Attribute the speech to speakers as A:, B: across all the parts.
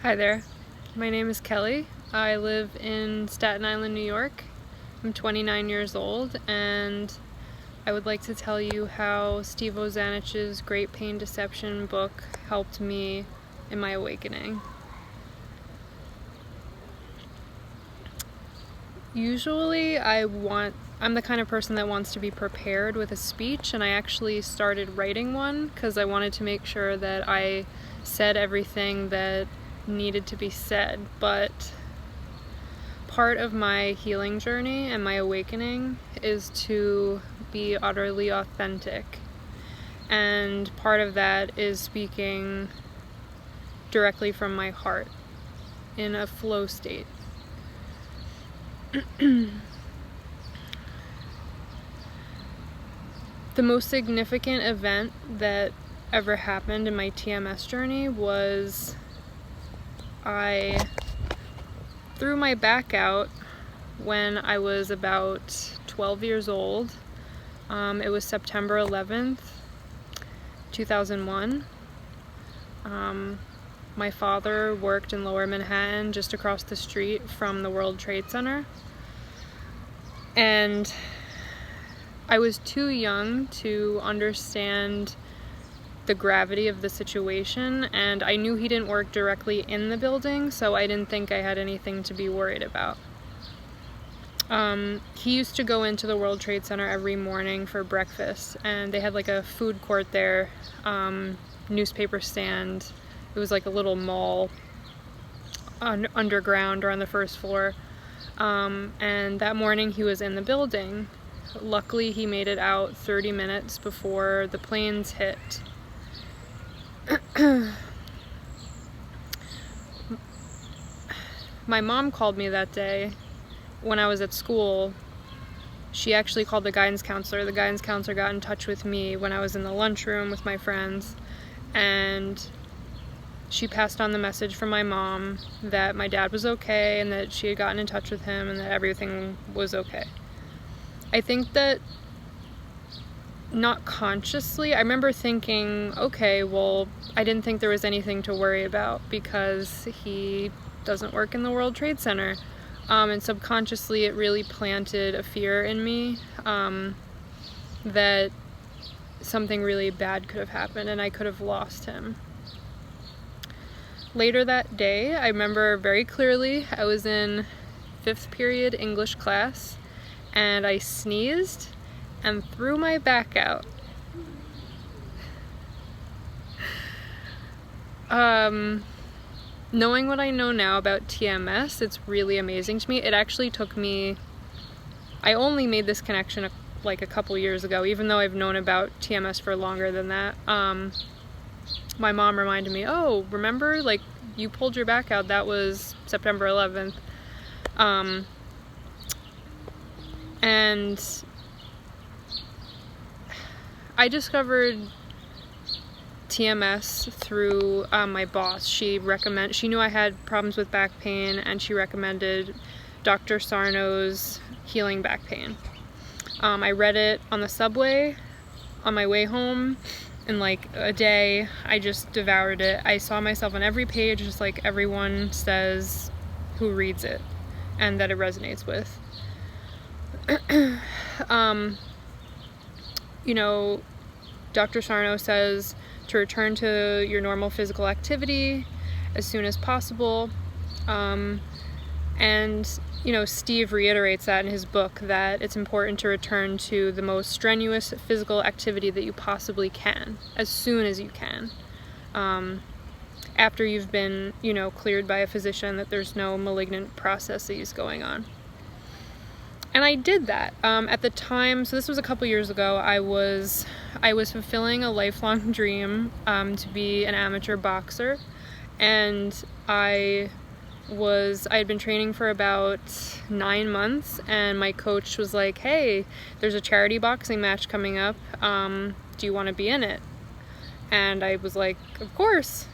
A: Hi there, my name is Kelley. I live in Staten Island, New York. I'm 29 years old, and I would like to tell you how Steve Ozanich's Great Pain Deception book helped me in my awakening. Usually I'm the kind of person that wants to be prepared with a speech, and I actually started writing one because I wanted to make sure that I said everything that needed to be said. But part of my healing journey and my awakening is to be utterly authentic, and part of that is speaking directly from my heart in a flow state. The most significant event that ever happened in my TMS journey was I threw my back out when I was about 12 years old. It was September 11th, 2001. My father worked in Lower Manhattan, just across the street from the World Trade Center. And I was too young to understand the gravity of the situation, and I knew he didn't work directly in the building, so I didn't think I had anything to be worried about. He used to go into the World Trade Center every morning for breakfast, and they had like a food court there, newspaper stand. It was like a little mall underground or on the first floor. And that morning he was in the building. Luckily he made it out 30 minutes before the planes hit. My mom called me that day when I was at school. She actually called the guidance counselor. The guidance counselor got in touch with me when I was in the lunchroom with my friends, and she passed on the message from my mom that my dad was okay and that she had gotten in touch with him and that everything was okay. I think that not consciously, I remember thinking, okay, well, I didn't think there was anything to worry about because he doesn't work in the World Trade Center. And subconsciously it really planted a fear in me that something really bad could have happened and I could have lost him. Later that day, I remember very clearly, I was in 5th period English class and I sneezed and threw my back out. Knowing what I know now about TMS, it's really amazing to me. It actually took me, I only made this connection like a couple years ago, even though I've known about TMS for longer than that. My mom reminded me, oh, remember, like, you pulled your back out, that was September 11th. And I discovered TMS through my boss. She knew I had problems with back pain, and she recommended Dr. Sarno's Healing Back Pain. I read it on the subway on my way home. In like a day, I just devoured it. I saw myself on every page, just like everyone says who reads it, and that it resonates with. You know, Dr. Sarno says to return to your normal physical activity as soon as possible. And, you know, Steve reiterates that in his book, that it's important to return to the most strenuous physical activity that you possibly can, as soon as you can. After you've been, you know, cleared by a physician that there's no malignant processes going on. And I did that. At the time, so this was a couple years ago, I was fulfilling a lifelong dream to be an amateur boxer, and I had been training for about 9 months, and my coach was like, hey, there's a charity boxing match coming up, do you want to be in it? And I was like, of course.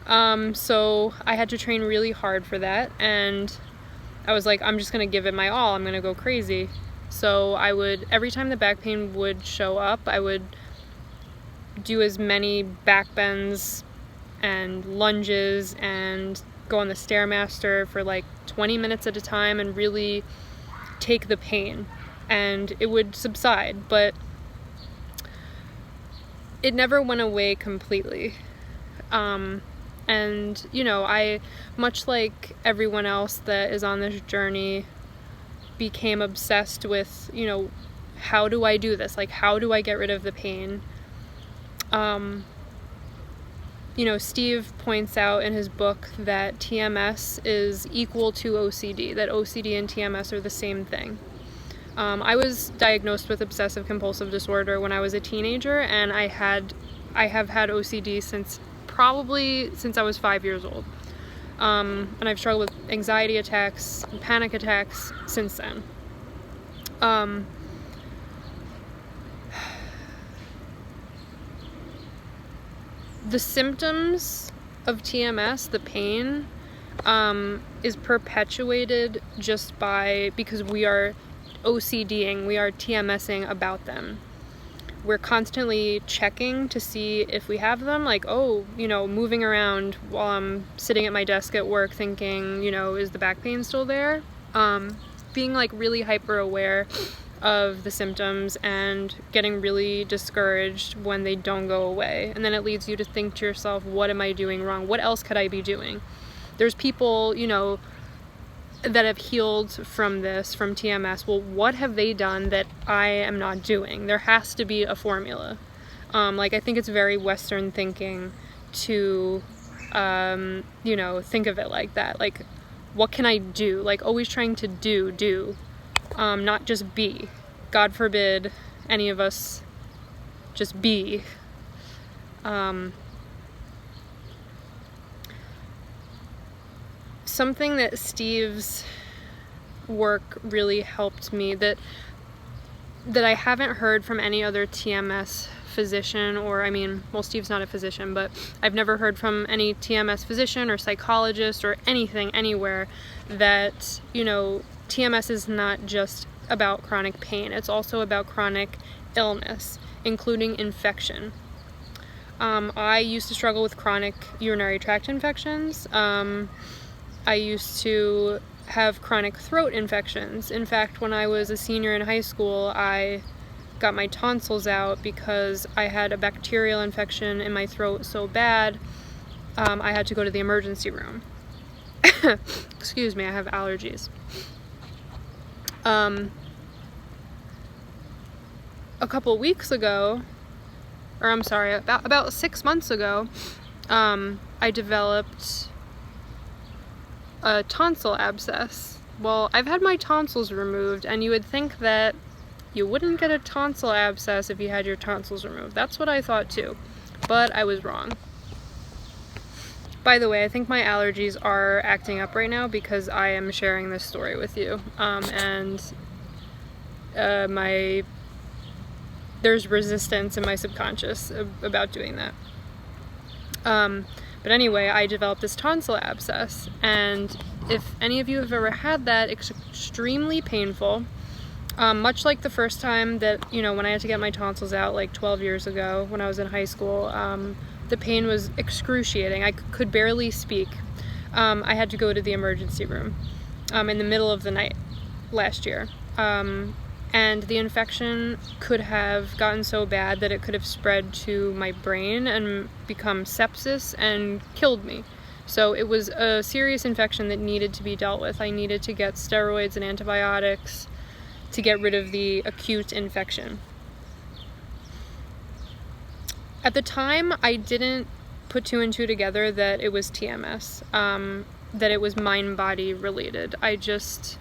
A: So I had to train really hard for that, and I was like, I'm just gonna give it my all, I'm gonna go crazy. So every time the back pain would show up, I would do as many back bends and lunges and go on the Stairmaster for like 20 minutes at a time and really take the pain, and it would subside, but it never went away completely. And, you know, I, much like everyone else that is on this journey, became obsessed with, you know, how do I do this? Like, how do I get rid of the pain? You know, Steve points out in his book that TMS is equal to OCD, that OCD and TMS are the same thing. I was diagnosed with obsessive compulsive disorder when I was a teenager, and I have had OCD since I was 5 years old. And I've struggled with anxiety attacks and panic attacks since then. The symptoms of TMS, the pain, is perpetuated just because we are OCDing, we are TMSing about them. We're constantly checking to see if we have them, like, oh, you know, moving around while I'm sitting at my desk at work thinking, you know, is the back pain still there? Being like really hyper aware of the symptoms and getting really discouraged when they don't go away. And then it leads you to think to yourself, what am I doing wrong? What else could I be doing? There's people, you know, that have healed from this, from TMS. Well, what have they done that I am not doing? There has to be a formula. Like, I think it's very Western thinking to, you know, think of it like that. Like, what can I do? Like, always trying to do, not just be. God forbid any of us just be. Something that Steve's work really helped me, that I haven't heard from any other TMS physician, or, I mean, well, Steve's not a physician, but I've never heard from any TMS physician or psychologist or anything anywhere that, you know, TMS is not just about chronic pain, it's also about chronic illness, including infection. I used to struggle with chronic urinary tract infections. I used to have chronic throat infections. In fact, when I was a senior in high school, I got my tonsils out because I had a bacterial infection in my throat so bad, I had to go to the emergency room. Excuse me, I have allergies. A couple weeks ago, or I'm sorry, about 6 months ago, I developed a tonsil abscess. Well, I've had my tonsils removed, and you would think that you wouldn't get a tonsil abscess if you had your tonsils removed. That's what I thought too, but I was wrong. By the way, I think my allergies are acting up right now because I am sharing this story with you, and there's resistance in my subconscious about doing that. But anyway, I developed this tonsil abscess, and if any of you have ever had that, it's extremely painful. Much like the first time that, you know, when I had to get my tonsils out like 12 years ago when I was in high school, the pain was excruciating. I could barely speak. I had to go to the emergency room in the middle of the night last year. And the infection could have gotten so bad that it could have spread to my brain and become sepsis and killed me. So it was a serious infection that needed to be dealt with. I needed to get steroids and antibiotics to get rid of the acute infection. At the time, I didn't put two and two together that it was TMS, that it was mind-body related. I just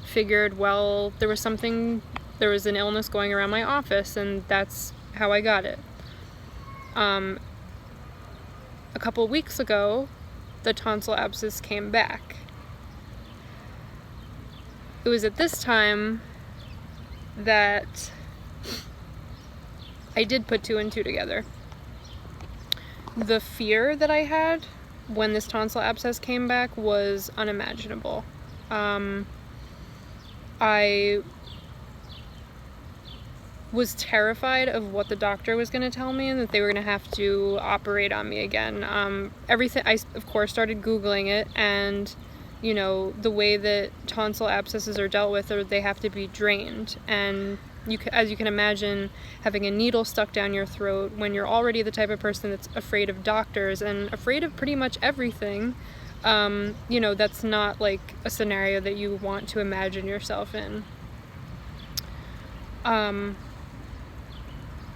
A: figured, well, there was an illness going around my office, and that's how I got it. A couple weeks ago, the tonsil abscess came back. It was at this time that I did put two and two together. The fear that I had when this tonsil abscess came back was unimaginable. was terrified of what the doctor was going to tell me and that they were going to have to operate on me again. Everything, I of course started Googling it, and you know, the way that tonsil abscesses are dealt with, or they have to be drained, and as you can imagine, having a needle stuck down your throat when you're already the type of person that's afraid of doctors and afraid of pretty much everything, you know, that's not like a scenario that you want to imagine yourself in.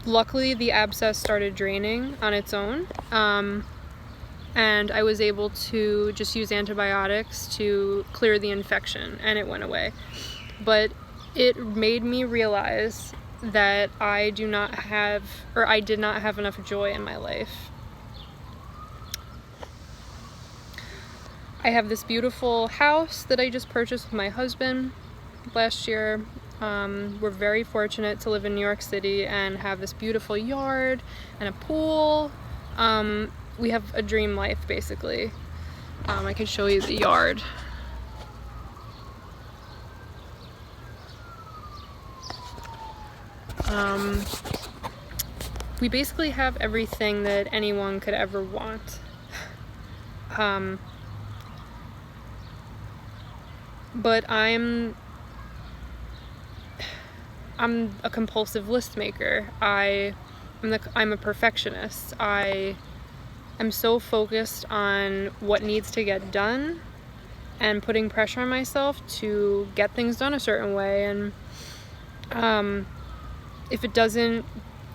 A: Luckily, the abscess started draining on its own, and I was able to just use antibiotics to clear the infection, and it went away. But it made me realize that I did not have enough joy in my life. I have this beautiful house that I just purchased with my husband last year. We're very fortunate to live in New York City and have this beautiful yard and a pool. We have a dream life, basically. I can show you the yard. We basically have everything that anyone could ever want. But I'm a compulsive list maker. I'm a perfectionist. I am so focused on what needs to get done and putting pressure on myself to get things done a certain way, and if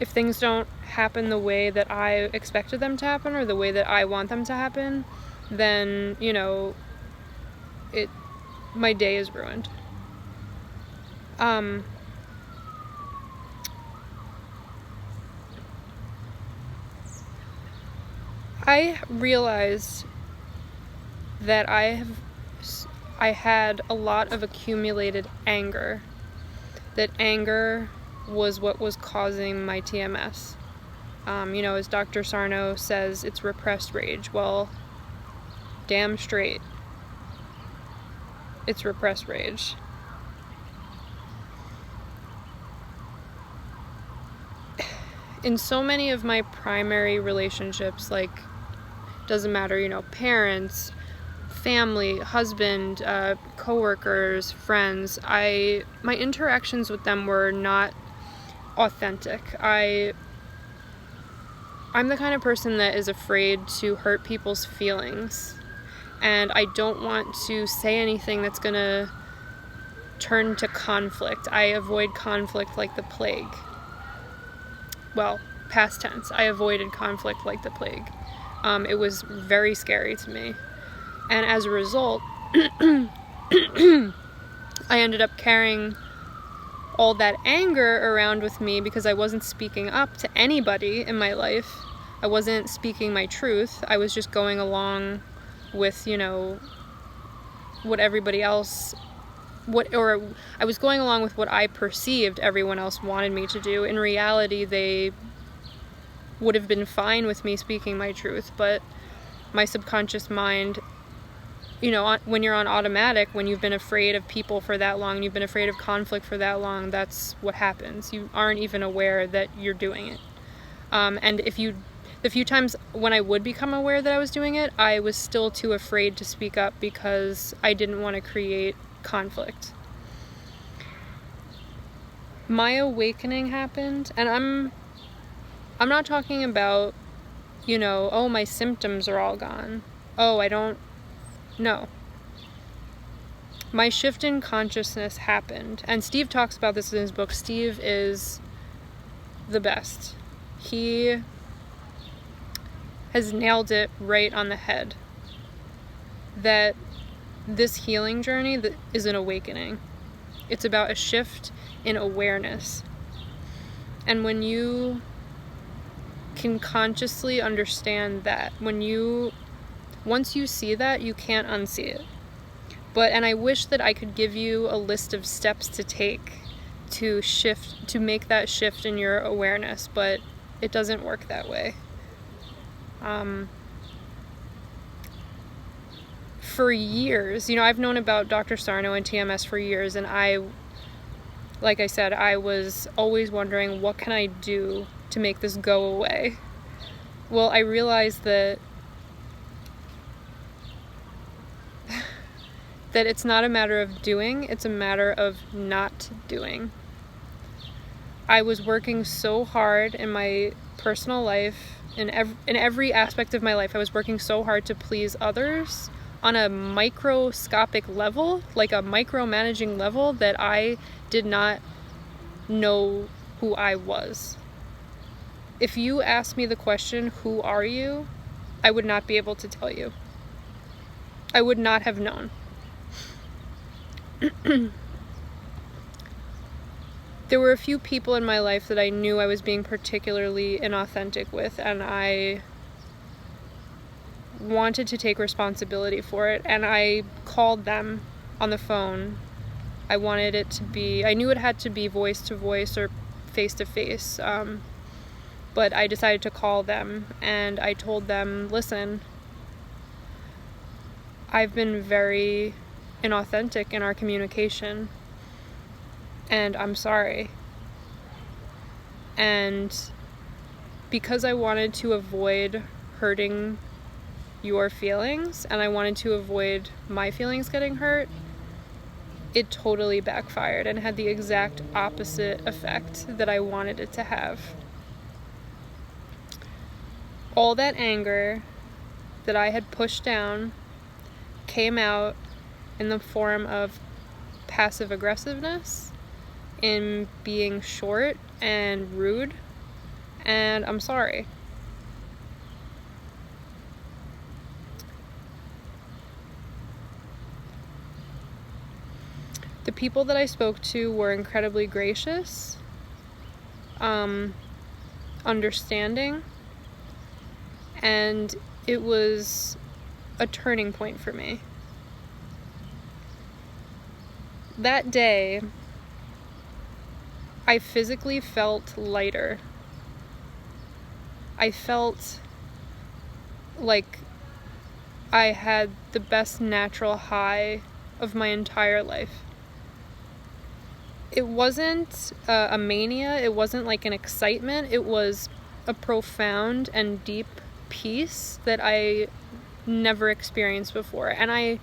A: things don't happen the way that I expected them to happen or the way that I want them to happen, then, you know, my day is ruined. I realized that I had a lot of accumulated anger. That anger was what was causing my TMS. You know, as Dr. Sarno says, it's repressed rage. Well, damn straight, it's repressed rage. In so many of my primary relationships, like, doesn't matter, you know, parents, family, husband, coworkers, friends, my interactions with them were not authentic. I'm the kind of person that is afraid to hurt people's feelings, and I don't want to say anything that's gonna turn to conflict. I avoid conflict like the plague. Well, past tense, I avoided conflict like the plague. It was very scary to me. And as a result, I ended up carrying all that anger around with me because I wasn't speaking up to anybody in my life. I wasn't speaking my truth. I was just going along with, you know, what everybody else, I was going along with what I perceived everyone else wanted me to do. In reality, they would have been fine with me speaking my truth, but my subconscious mind, you know, when you're on automatic, when you've been afraid of people for that long, you've been afraid of conflict for that long, that's what happens. You aren't even aware that you're doing it. And the few times when I would become aware that I was doing it, I was still too afraid to speak up because I didn't want to create conflict. My awakening happened, and I'm not talking about, you know, oh, my symptoms are all gone. Oh, no. My shift in consciousness happened, and Steve talks about this in his book. Steve is the best. He has nailed it right on the head. That this healing journey is an awakening. It's about a shift in awareness. And when you can consciously understand that, once you see that, you can't unsee it. And I wish that I could give you a list of steps to take to make that shift in your awareness, but it doesn't work that way. For years, you know, I've known about Dr. Sarno and TMS for years, and I like I said, I was always wondering, what can I do to make this go away? Well, I realized that it's not a matter of doing, it's a matter of not doing. I was working so hard in my personal life, in every aspect of my life. I was working so hard to please others on a microscopic level, like a micromanaging level, that I did not know who I was. If you asked me the question, who are you? I would not be able to tell you. I would not have known. There were a few people in my life that I knew I was being particularly inauthentic with, and I wanted to take responsibility for it, and I called them on the phone. I wanted it to be, I knew it had to be voice to voice or face to face, but I decided to call them, and I told them, listen, I've been very inauthentic in our communication, and I'm sorry. And because I wanted to avoid hurting your feelings, and I wanted to avoid my feelings getting hurt, it totally backfired and had the exact opposite effect that I wanted it to have. All that anger that I had pushed down came out in the form of passive aggressiveness, in being short and rude, and I'm sorry. The people that I spoke to were incredibly gracious, understanding, and it was a turning point for me. That day, I physically felt lighter. I felt like I had the best natural high of my entire life. It wasn't a mania, it wasn't like an excitement, it was a profound and deep peace that I never experienced before. And I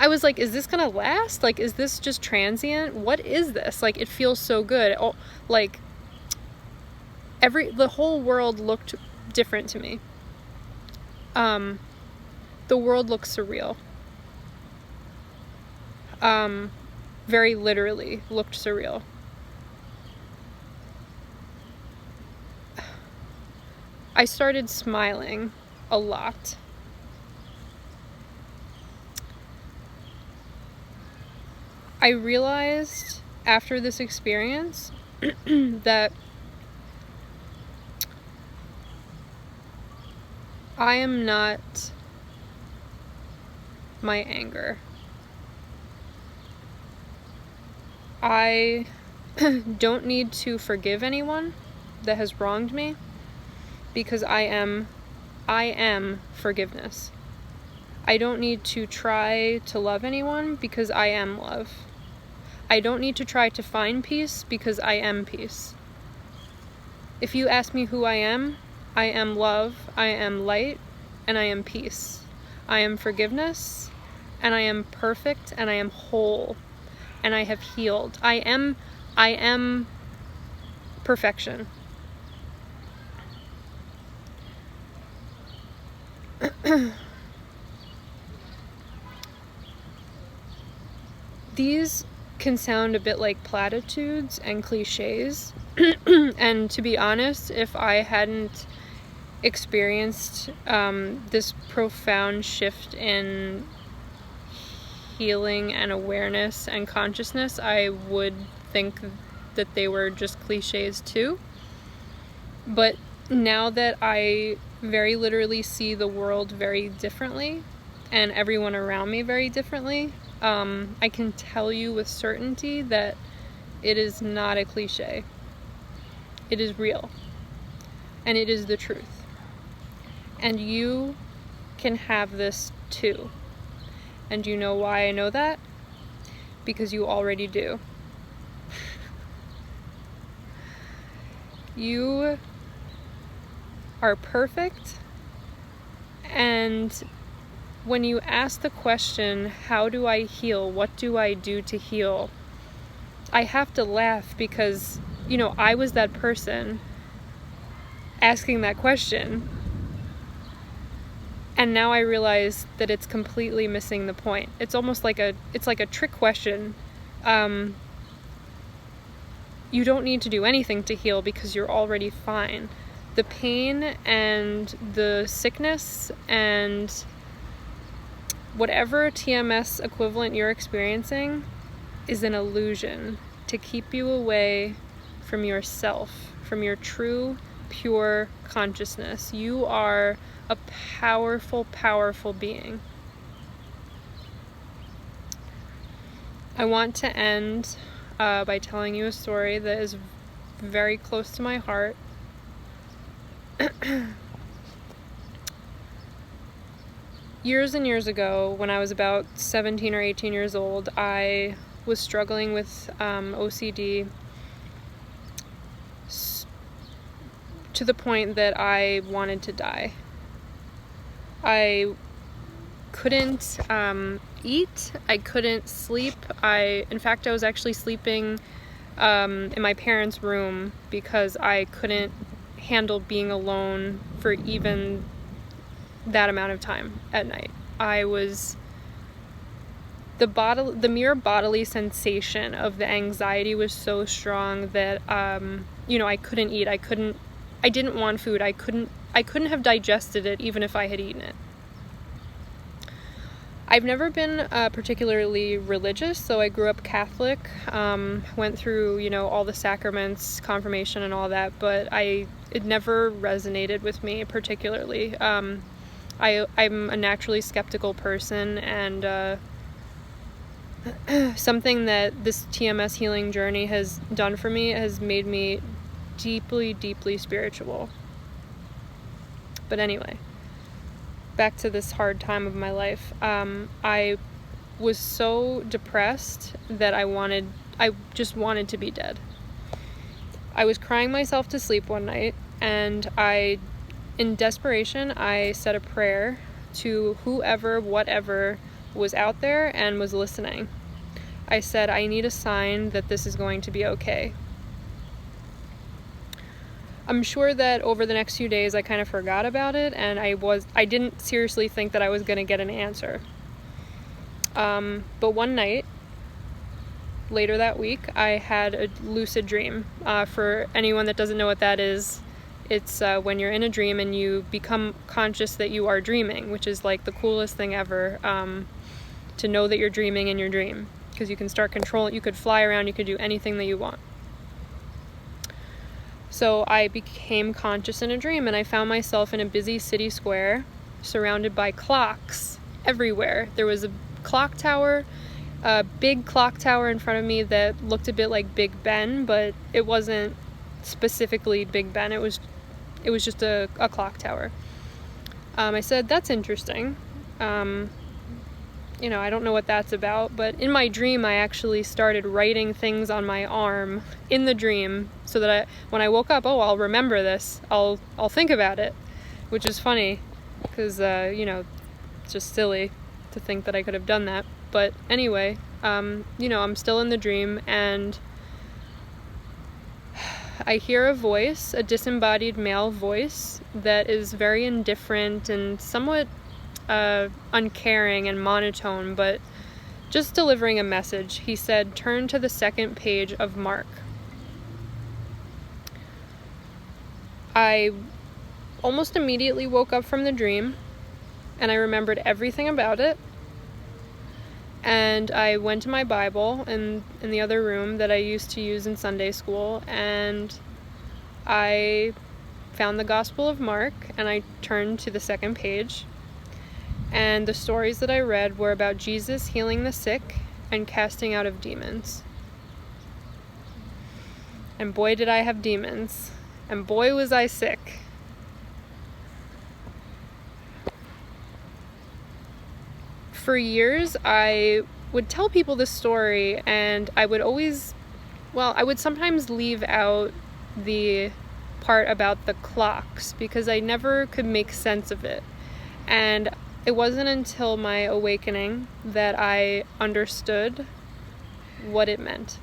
A: was like, is this gonna last? Like, is this just transient? What is this? Like, it feels so good. Oh, like, the whole world looked different to me. The world looked surreal. Very literally looked surreal. I started smiling a lot. I realized after this experience that I am not my anger. I don't need to forgive anyone that has wronged me, because I am forgiveness. I don't need to try to love anyone, because I am love. I don't need to try to find peace, because I am peace. If you ask me who I am love, I am light, and I am peace. I am forgiveness, and I am perfect, and I am whole, and I have healed. I am perfection. These can sound a bit like platitudes and cliches, and to be honest, if I hadn't experienced this profound shift in healing and awareness and consciousness, I would think that they were just cliches too. But now that I very literally see the world very differently, and everyone around me very differently, I can tell you with certainty that it is not a cliche. It is real. And it is the truth. And you can have this too. And you know why I know that? Because you already do. You are perfect, and when you ask the question, how do I heal? What do I do to heal? I have to laugh because, I was that person asking that question. And now I realize that it's completely missing the point. It's almost like a trick question. You don't need to do anything to heal because you're already fine. The pain and the sickness and whatever TMS equivalent you're experiencing is an illusion to keep you away from yourself, from your true, pure consciousness. You are a powerful, powerful being. I want to end by telling you a story that is very close to my heart. Years and years ago, when I was about 17 or 18 years old, I was struggling with OCD to the point that I wanted to die. I couldn't eat, I couldn't sleep. In fact, I was actually sleeping in my parents' room because I couldn't handle being alone for even that amount of time at night. The mere bodily sensation of the anxiety was so strong that I couldn't eat. I didn't want food. I couldn't have digested it even if I had eaten it. I've never been particularly religious, so I grew up Catholic, went through, all the sacraments, confirmation and all that, but it never resonated with me particularly. I'm a naturally skeptical person, and something that this TMS healing journey has done for me has made me deeply, deeply spiritual. But anyway, back to this hard time of my life. I was so depressed that I just wanted to be dead. I was crying myself to sleep one night, and in desperation, I said a prayer to whoever, whatever was out there and was listening. I said, I need a sign that this is going to be okay. I'm sure that over the next few days I kind of forgot about it, and I didn't seriously think that I was going to get an answer. But one night, later that week, I had a lucid dream. For anyone that doesn't know what that is, it's when you're in a dream and you become conscious that you are dreaming, which is like the coolest thing ever, to know that you're dreaming in your dream, because you can start controlling, you could fly around, you could do anything that you want. So I became conscious in a dream, and I found myself in a busy city square surrounded by clocks everywhere. There was a clock tower, a big clock tower in front of me that looked a bit like Big Ben, but it wasn't specifically Big Ben. It was just a clock tower. I said, that's interesting. I don't know what that's about, but in my dream, I actually started writing things on my arm in the dream so that when I woke up, I'll remember this. I'll think about it, which is funny because, it's just silly to think that I could have done that. But anyway, I'm still in the dream, and I hear a voice, a disembodied male voice that is very indifferent and somewhat uncaring and monotone, but just delivering a message. He said, turn to the second page of Mark. I almost immediately woke up from the dream, and I remembered everything about it. And I went to my Bible in the other room that I used to use in Sunday school, and I found the Gospel of Mark, and I turned to the second page. And the stories that I read were about Jesus healing the sick and casting out of demons. And boy, did I have demons. And boy, was I sick. For years, I would tell people this story, and I would sometimes leave out the part about the clocks because I never could make sense of it. And it wasn't until my awakening that I understood what it meant.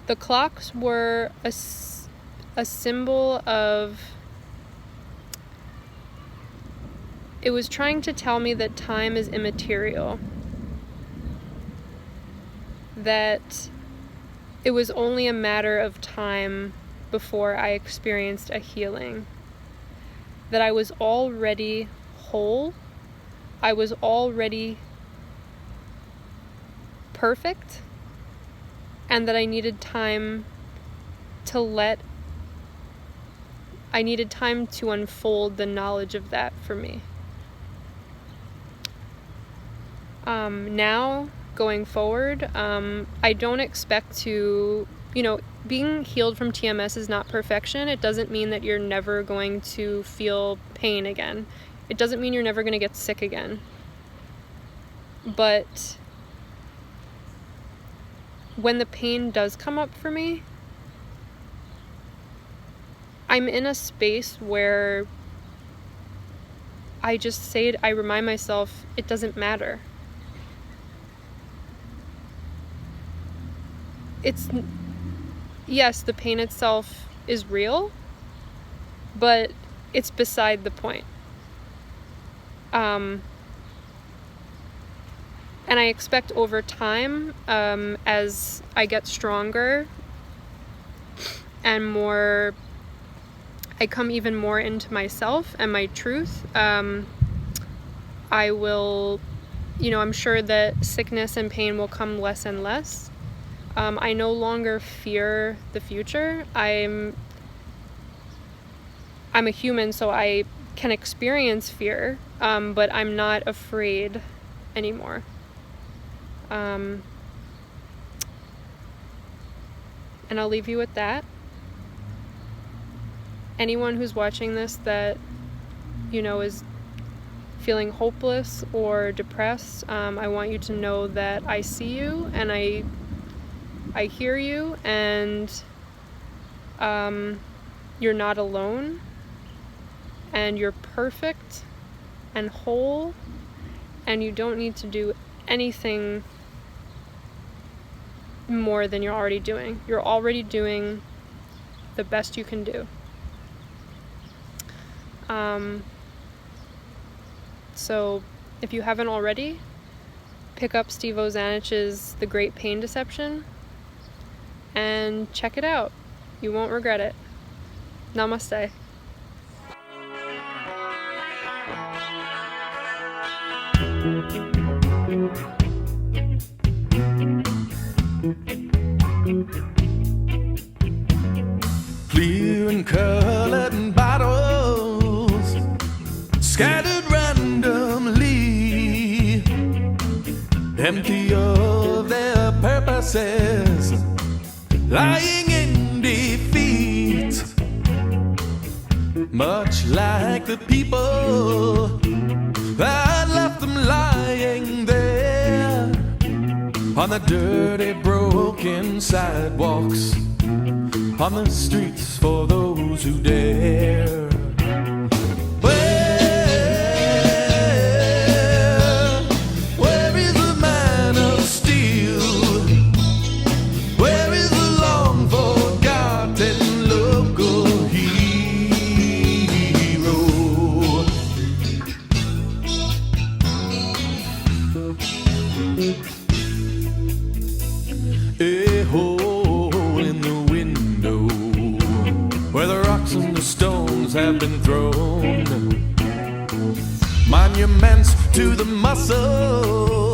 A: The clocks were a symbol of... It was trying to tell me that time is immaterial. That it was only a matter of time before I experienced a healing. That I was already whole. I was already perfect. And that I needed time to unfold the knowledge of that for me. Now, going forward, I don't expect to, being healed from TMS is not perfection. It doesn't mean that you're never going to feel pain again. It doesn't mean you're never going to get sick again. But when the pain does come up for me, I'm in a space where I remind myself it doesn't matter. Yes, the pain itself is real, but it's beside the point. And I expect over time, as I get stronger and I come even more into myself and my truth, I will, I'm sure that sickness and pain will come less and less. I no longer fear the future. I'm a human, so I can experience fear, but I'm not afraid anymore. And I'll leave you with that. Anyone who's watching this that, is feeling hopeless or depressed, I want you to know that I see you and I hear you, and you're not alone, and you're perfect and whole, and you don't need to do anything more than you're already doing. You're already doing the best you can do. So if you haven't already, pick up Steve Ozanich's The Great Pain Deception and check it out. You won't regret it. Namaste.
B: Clear and colored bottles scattered randomly, empty of their purposes, lying in defeat, much like the people that left them lying there on the dirty, broken sidewalks, on the streets for those who dare. Where is the man of steel? Where is the long forgotten local hero? A hole in the window where the rocks and the stones have been thrown, monuments to the muscle